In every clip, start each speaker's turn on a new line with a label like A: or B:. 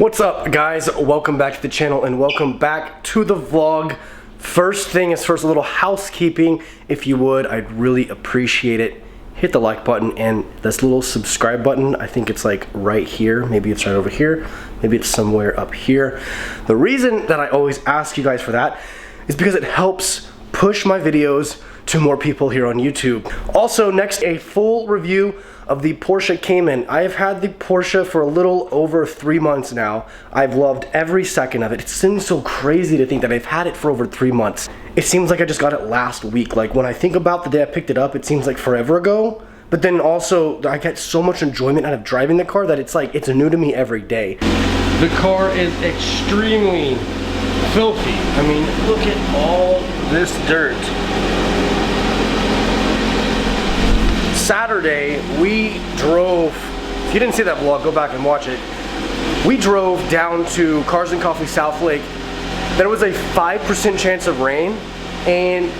A: What's up, guys? Welcome back to the channel and welcome back to the vlog. First thing is first, a little housekeeping. If you would, I'd really appreciate it. Hit the like button and this little subscribe button. I think it's like right here. Maybe it's right over here. Maybe it's somewhere up here. The reason that I always ask you guys for that is because it helps push my videos to more people here on YouTube. Also, next, a full review of the Porsche Cayman. I've had the Porsche for a little over 3 months now. I've loved every second of it. It seems so crazy to think that I've had it for over 3 months. It seems like I just got it last week. Like, when I think about the day I picked it up, it seems like forever ago. But then also, I get so much enjoyment out of driving the car that it's like, it's new to me every day. The car is extremely filthy. I mean, look at all this dirt. Saturday, we drove, if you didn't see that vlog, go back and watch it. We drove down to Cars and Coffee South Lake. There was a 5% chance of rain, and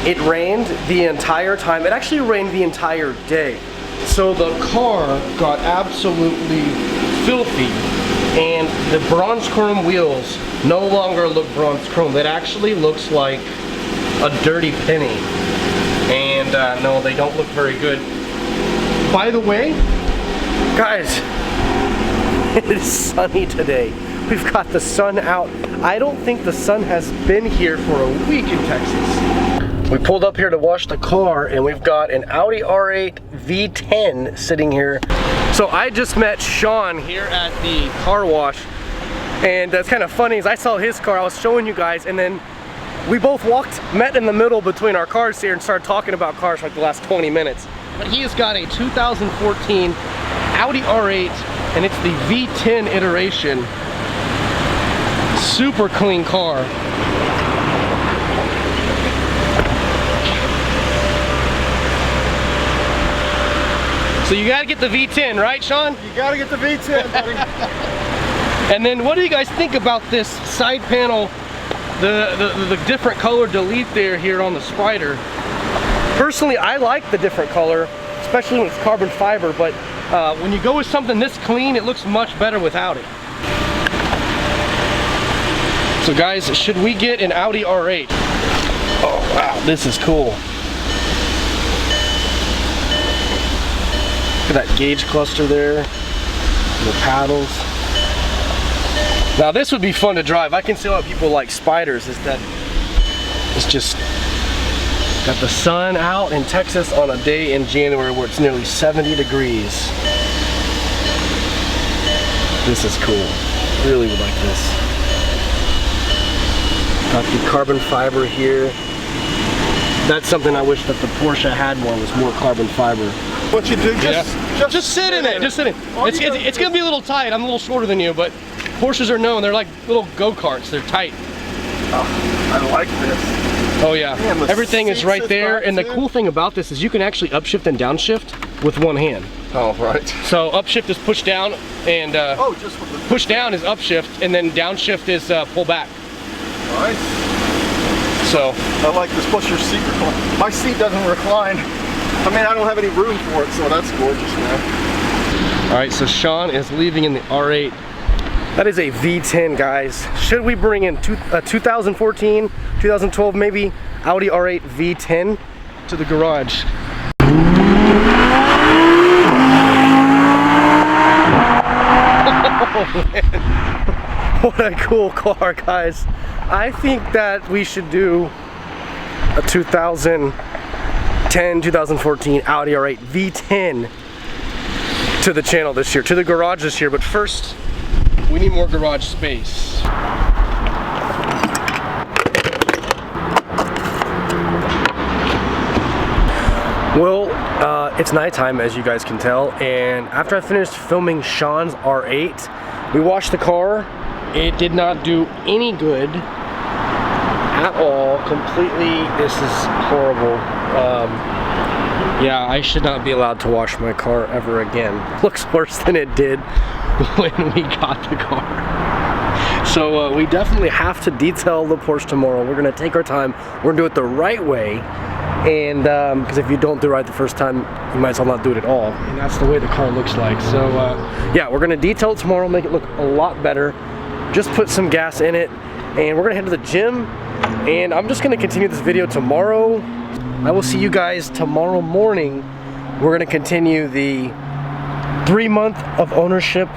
A: it rained the entire time. It actually rained the entire day. So the car got absolutely filthy, and the bronze chrome wheels no longer look bronze chrome. It actually looks like a dirty penny. And no, they don't look very good. By the way, guys, it is sunny today. We've got the sun out. I don't think the sun has been here for a week in Texas. We pulled up here to wash the car and we've got an Audi R8 V10 sitting here. So I just met Sean here at the car wash, and that's kind of funny is I saw his car, I was showing you guys, and then we both met in the middle between our cars here and started talking about cars for like the last 20 minutes. But he has got a 2014 Audi R8, and it's the V10 iteration. Super clean car. So you gotta get the V10, right, Sean?
B: You gotta get the V10, buddy.
A: And then what do you guys think about this side panel? The different color delete there here on the Spider. Personally, I like the different color, especially when it's carbon fiber, but when you go with something this clean, it looks much better without it. So guys, should we get an Audi R8? Oh wow, this is cool. Look at that gauge cluster there, and the paddles. Now this would be fun to drive. I can see why people like Spiders, is that it's just got the sun out in Texas on a day in January where it's nearly 70 degrees. This is cool. Really would like this. Got the carbon fiber here. That's something I wish that the Porsche had more, was more carbon fiber.
B: What you do,
A: just sit in it. Just sit in. It's gonna be a little tight. I'm a little shorter than you, but Porsches are known. They're like little go-karts. They're tight.
B: Oh, I like this.
A: Oh yeah. Man, everything is right there. And the cool thing about this is you can actually upshift and downshift with one hand.
B: Oh, right.
A: So upshift is push down, and
B: just with the
A: push down is upshift, and then downshift is pull back.
B: Nice.
A: So
B: I like this. Plus your seat recline. My seat doesn't recline. I mean, I don't have any room for it, so that's gorgeous, man.
A: All right, so Sean is leaving in the R8. That is a V10, guys. Should we bring in 2014, 2012 maybe, Audi R8 V10 to the garage? Oh man, what a cool car, guys. I think that we should do a 2010, 2014 Audi R8 V10 to the channel this year, to the garage this year, but first, we need more garage space. Well, it's nighttime, as you guys can tell, and after I finished filming Sean's R8, we washed the car. It did not do any good at all. Completely, this is horrible. Yeah, I should not be allowed to wash my car ever again. Looks worse than it did when we got the car. So we definitely have to detail the Porsche tomorrow. We're gonna take our time. We're gonna do it the right way. and because if you don't do it right the first time, you might as well not do it at all. And that's the way the car looks like. So yeah, we're gonna detail it tomorrow, make it look a lot better. Just put some gas in it, and we're gonna head to the gym, and I'm just gonna continue this video tomorrow. I will see you guys tomorrow morning. We're gonna continue the 3-month of ownership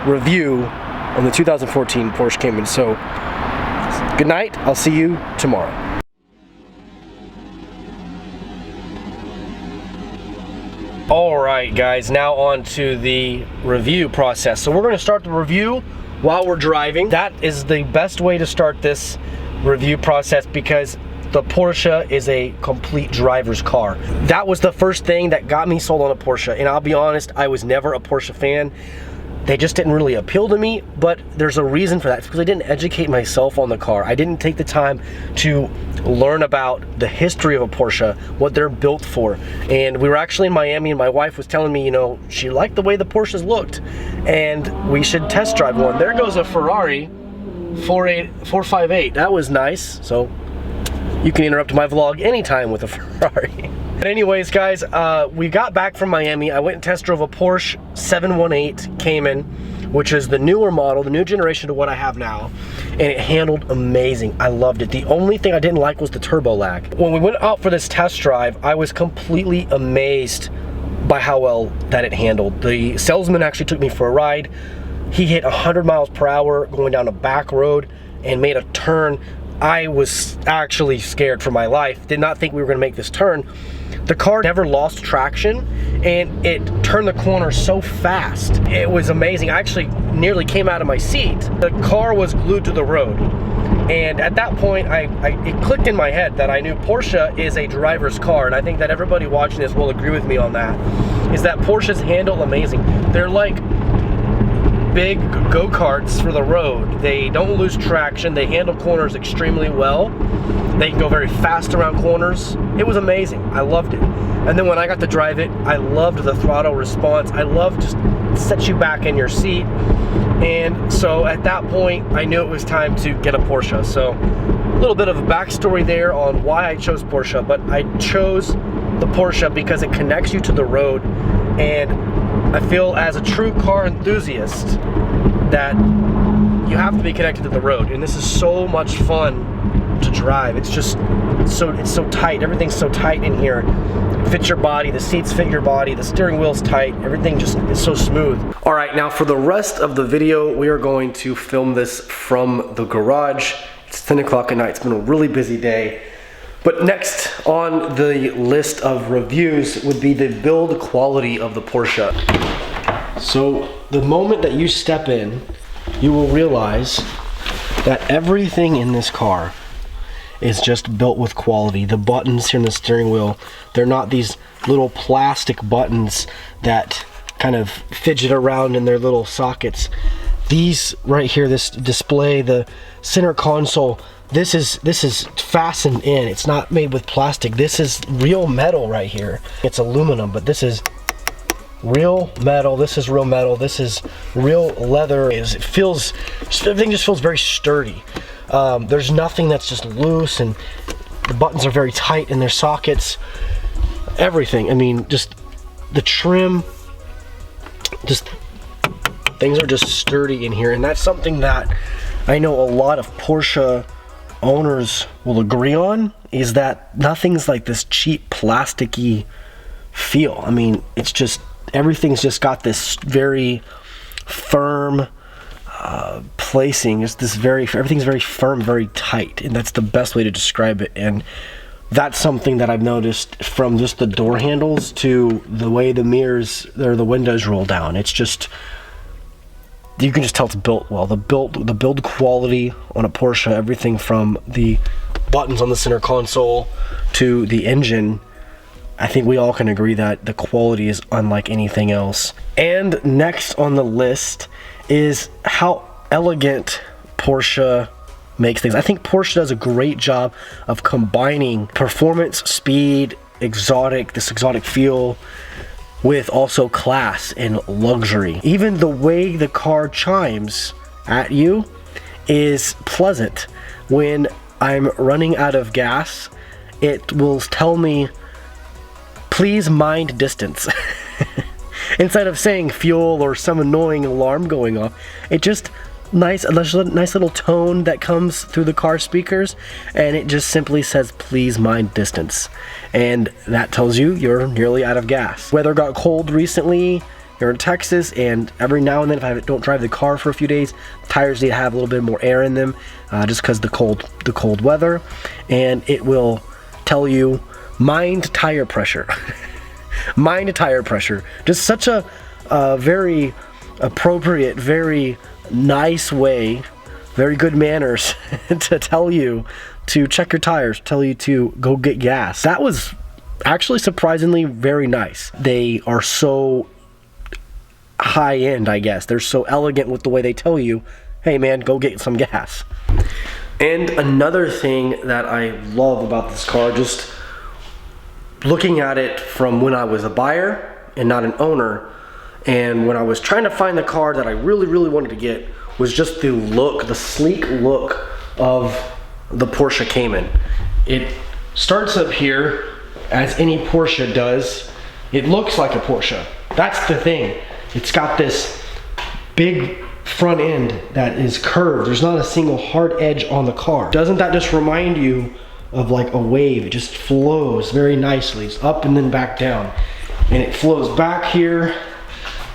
A: review on the 2014 Porsche Cayman. So good night, I'll see you tomorrow. All right, guys, now on to the review process. So we're gonna start the review while we're driving. That is the best way to start this review process because the Porsche is a complete driver's car. That was the first thing that got me sold on a Porsche, and I'll be honest, I was never a Porsche fan. They just didn't really appeal to me, but there's a reason for that. It's because I didn't educate myself on the car. I didn't take the time to learn about the history of a Porsche, what they're built for. And we were actually in Miami, and my wife was telling me, you know, she liked the way the Porsches looked, and we should test drive one. There goes a Ferrari 458. That was nice. So you can interrupt my vlog anytime with a Ferrari. But anyways, guys, we got back from Miami. I went and test drove a Porsche 718 Cayman, which is the newer model, the new generation to what I have now, and it handled amazing. I loved it. The only thing I didn't like was the turbo lag. When we went out for this test drive, I was completely amazed by how well that it handled. The salesman actually took me for a ride. He hit 100 miles per hour going down a back road and made a turn. I was actually scared for my life. Did not think we were gonna make this turn. The car never lost traction, and it turned the corner so fast. It was amazing. I actually nearly came out of my seat. The car was glued to the road. And at that point, it clicked in my head that I knew Porsche is a driver's car, and I think that everybody watching this will agree with me on that, is that Porsches handle amazing. They're like big go-karts for the road. They don't lose traction. They handle corners extremely well. They can go very fast around corners. It was amazing. I loved it. And then when I got to drive it, I loved the throttle response. I loved just set you back in your seat. And so at that point, I knew it was time to get a Porsche. So a little bit of a backstory there on why I chose Porsche, but I chose the Porsche because it connects you to the road, and I feel as a true car enthusiast that you have to be connected to the road, and this is so much fun to drive. It's just it's so tight. Everything's so tight in here. It fits your body, the seats fit your body, the steering wheel's tight, everything just is so smooth. All right, now for the rest of the video, we are going to film this from the garage. It's 10 o'clock at night. It's been a really busy day. But next on the list of reviews would be the build quality of the Porsche. So the moment that you step in, you will realize that everything in this car is just built with quality. The buttons here in the steering wheel, they're not these little plastic buttons that kind of fidget around in their little sockets. These right here, this display, the center console, this is fastened in. It's not made with plastic. This is real metal right here. It's aluminum, but this is real metal. This is real metal. This is real leather. It feels, everything just feels very sturdy. There's nothing that's just loose, and the buttons are very tight in their sockets. Everything. I mean, just the trim, just things are just sturdy in here, and that's something that I know a lot of Porsche owners will agree on, is that nothing's like this cheap plasticky feel. I mean, it's just, everything's just got this very firm placing. It's this everything's very firm, very tight, and that's the best way to describe it. And that's something that I've noticed from just the door handles to the way the mirrors or the windows roll down. It's just, you can just tell it's built well. The build quality on a Porsche, everything from the buttons on the center console to the engine, I think we all can agree that the quality is unlike anything else. And next on the list is how elegant Porsche makes things. I think Porsche does a great job of combining performance, speed, this exotic feel, with also class and luxury. Even the way the car chimes at you is pleasant. When I'm running out of gas it will tell me, please mind distance. Instead of saying fuel or some annoying alarm going off, it just nice little tone that comes through the car speakers, and it just simply says please mind distance, and that tells you you're nearly out of gas. Weather got cold recently here in Texas, and every now and then if I don't drive the car for a few days, tires need to have a little bit more air in them, just because the cold weather, and it will tell you mind tire pressure. Mind tire pressure. Just such a very appropriate, very nice way, very good manners to tell you to check your tires, tell you to go get gas. That was actually surprisingly very nice. They are so high end, I guess. They're so elegant with the way they tell you, hey man, go get some gas. And another thing that I love about this car, just looking at it from when I was a buyer and not an owner, and when I was trying to find the car that I really wanted to get, was just the look, the sleek look of the Porsche Cayman. It starts up here, as any Porsche does. It looks like a Porsche. That's the thing. It's got this big front end that is curved. There's not a single hard edge on the car. Doesn't that just remind you of like a wave? It just flows very nicely. It's up and then back down, and it flows back here.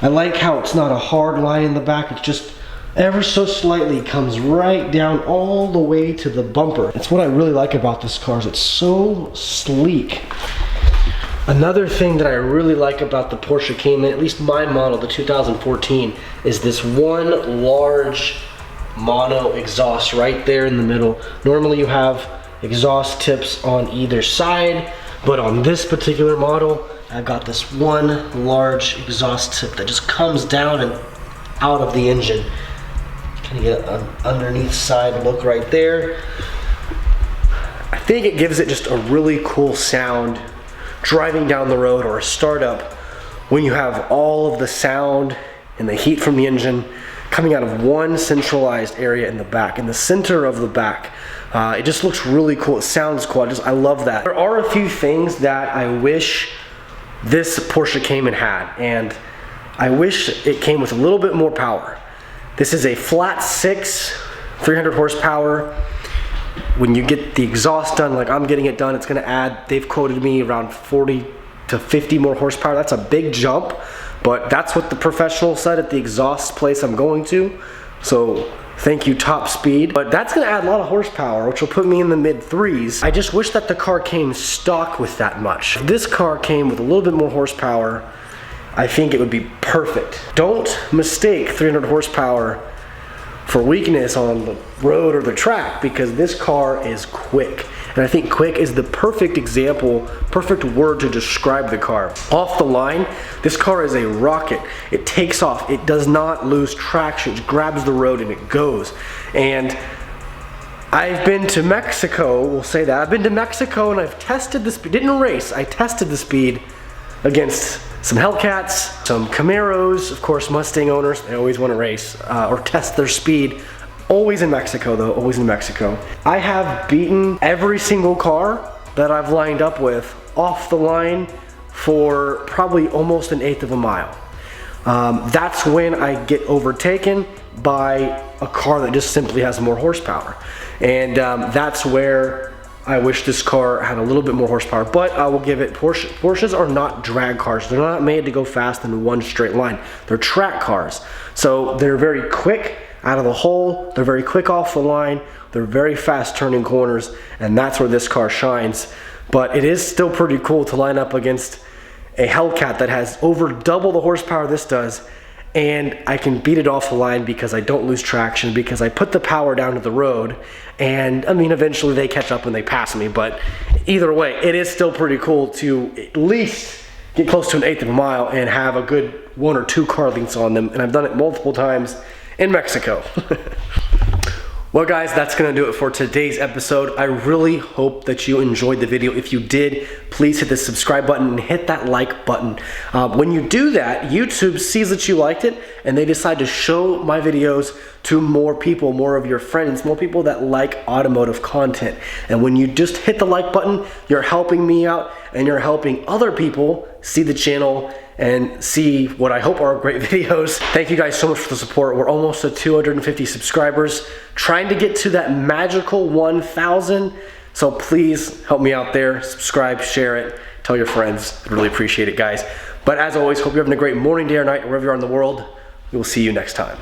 A: I like how it's not a hard line in the back. It's just ever so slightly comes right down all the way to the bumper. That's what I really like about this car, is it's so sleek. Another thing that I really like about the Porsche Cayman, at least my model, the 2014, is this one large mono exhaust right there in the middle. Normally you have exhaust tips on either side, but on this particular model, I've got this one large exhaust tip that just comes down and out of the engine. Kind of get an underneath side look right there. I think it gives it just a really cool sound driving down the road or a startup, when you have all of the sound and the heat from the engine coming out of one centralized area in the back, in the center of the back. It just looks really cool. It sounds cool. I love that. There are a few things that I wish this Porsche Cayman had, and I wish it came with a little bit more power. This is a flat 6, 300 horsepower. When you get the exhaust done, like I'm getting it done, it's gonna add, they've quoted me around 40 to 50 more horsepower. That's a big jump, but that's what the professional said at the exhaust place I'm going to. So thank you, Top Speed. But that's gonna add a lot of horsepower, which will put me in the mid 3s. I just wish that the car came stock with that much. If this car came with a little bit more horsepower, I think it would be perfect. Don't mistake 300 horsepower for weakness on the road or the track, because this car is quick. And I think quick is the perfect example, perfect word to describe the car. Off the line, this car is a rocket. It takes off, it does not lose traction, it grabs the road and it goes. And I've been to Mexico, we'll say that. I've been to Mexico and I've tested the speed, didn't race, I tested the speed against some Hellcats, some Camaros, of course Mustang owners, they always want to race or test their speed. Always in Mexico though, always in Mexico. I have beaten every single car that I've lined up with off the line for probably almost 1/8 of a mile. That's when I get overtaken by a car that just simply has more horsepower. And that's where I wish this car had a little bit more horsepower, but I will give it, Porsches are not drag cars. They're not made to go fast in one straight line. They're track cars. So they're very quick out of the hole, they're very quick off the line, they're very fast turning corners, and that's where this car shines. But it is still pretty cool to line up against a Hellcat that has over double the horsepower this does, and I can beat it off the line because I don't lose traction, because I put the power down to the road, and I mean eventually they catch up when they pass me, but either way it is still pretty cool to at least get close to 1/8 of a mile and have a good 1 or 2 car lengths on them, and I've done it multiple times in Mexico. Well guys, that's gonna do it for today's episode. I really hope that you enjoyed the video. If you did, please hit the subscribe button and hit that like button. When you do that, YouTube sees that you liked it and they decide to show my videos to more people, more of your friends, more people that like automotive content. And when you just hit the like button, you're helping me out and you're helping other people see the channel and see what I hope are great videos. Thank you guys so much for the support. We're almost at 250 subscribers, trying to get to that magical 1,000. So please help me out there. Subscribe, share it, tell your friends. I'd really appreciate it, guys. But as always, hope you're having a great morning, day, or night, wherever you are in the world. We will see you next time.